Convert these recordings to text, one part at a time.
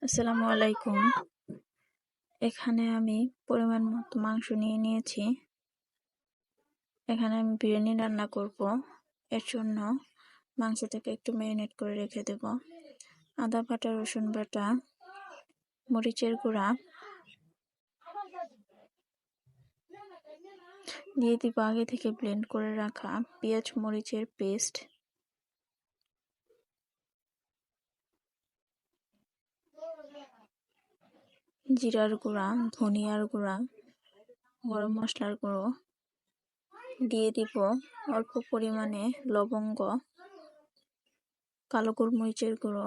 আসসালামু আলাইকুম। এখানে আমি পরিমাণ মতো মাংস নিয়ে নিয়েছি। এখানে আমি বিরিয়ানি রান্না করব। এর জন্য মাংসটাকে একটু ম্যারিনেট করে রেখে দেব। আদা বাটা, রসুন বাটা, মরিচের গুঁড়া দিয়ে দিব আগে থেকে ব্লেন্ড করে রাখা পেঁয়াজ মরিচের পেস্ট, জিরার গুঁড়া, ধনিয়ার গুঁড়া, গরম মশলার গুঁড়ো, দিয়ে দিব অল্প পরিমাণে লবঙ্গ, কালো গোলমরিচের গুঁড়ো,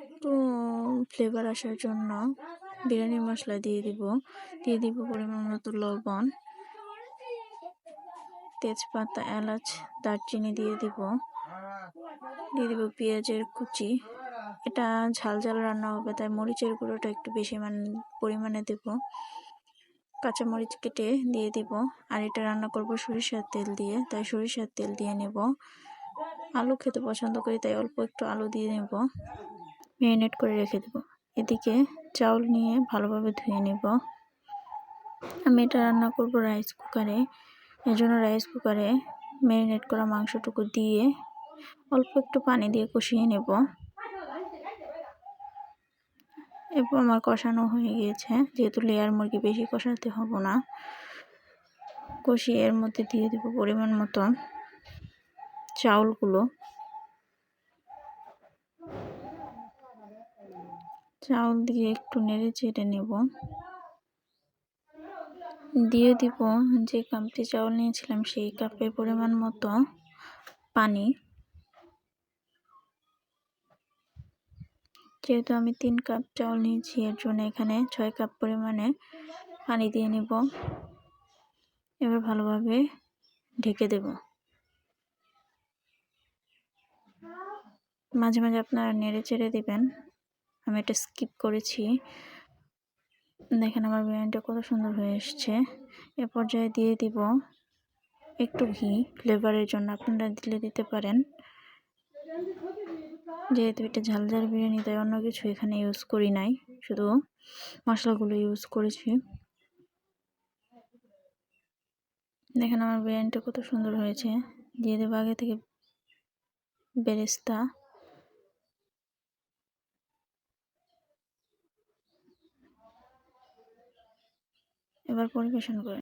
একটু ফ্লেভার আসার জন্য বিরিয়ানি মশলা দিয়ে দিব পরিমাণ মতো লবণ, তেজপাতা, এলাচ, দারচিনি দিয়ে দিব পেঁয়াজের কুচি। এটা ঝাল ঝাল রান্না হবে, তাই মরিচের গুঁড়োটা একটু বেশি পরিমাণে দেব। কাঁচামরিচ কেটে দিয়ে দিব। আর এটা রান্না করব সরিষার তেল দিয়ে, তাই সরিষার তেল দিয়ে নেব। আলু খেতে পছন্দ করি, তাই অল্প একটু আলু দিয়ে নেব। ম্যারিনেট করে রেখে দেব। এদিকে চাউল নিয়ে ভালোভাবে ধুয়ে নেব। আমি এটা রান্না করব রাইস কুকারে। এজন্য রাইস কুকারে ম্যারিনেট করা মাংসটুকু দিয়ে অল্প একটু পানি দিয়ে কষিয়ে নেব। এরপর আমার কষানো হয়ে গিয়েছে, যেহেতু লেয়ার মুরগি বেশি কষাতে হবে না। কষিয়ে এর মধ্যে দিয়ে দেব পরিমাণ মতো চাউল দিয়ে একটু নেড়ে চেড়ে নেব। দিয়ে দিব যে কাপটি চাউল নিয়েছিলাম সেই কাপের পরিমাণ মতো পানি। যেহেতু আমি 3 কাপ চাউল নিয়েছি, এর জন্য এখানে 6 কাপ পরিমাণে পানি দিয়ে নেব। এবার ভালোভাবে ঢেকে দেব। মাঝে মাঝে আপনারা নেড়ে চেড়ে দিবেন। আমি এটা স্কিপ করেছি। দেখেন আমার বিরিয়ানিটা কত সুন্দর হয়ে এসছে। এ পর্যায়ে দিয়ে দিব একটু ঘি, ফ্লেভারের জন্য আপনারা দিতে পারেন। যেহেতু এটা ঝাল ঝাল বিরিয়ানি, তাই অন্য কিছু এখানে ইউজ করি নাই, শুধু মশলাগুলো ইউজ করেছি। দেখেন আমার বিরিয়ানিটা কত সুন্দর হয়েছে। দিয়ে দেবো আগে থেকে বেরেস্তা। এবার পরিবেশন করে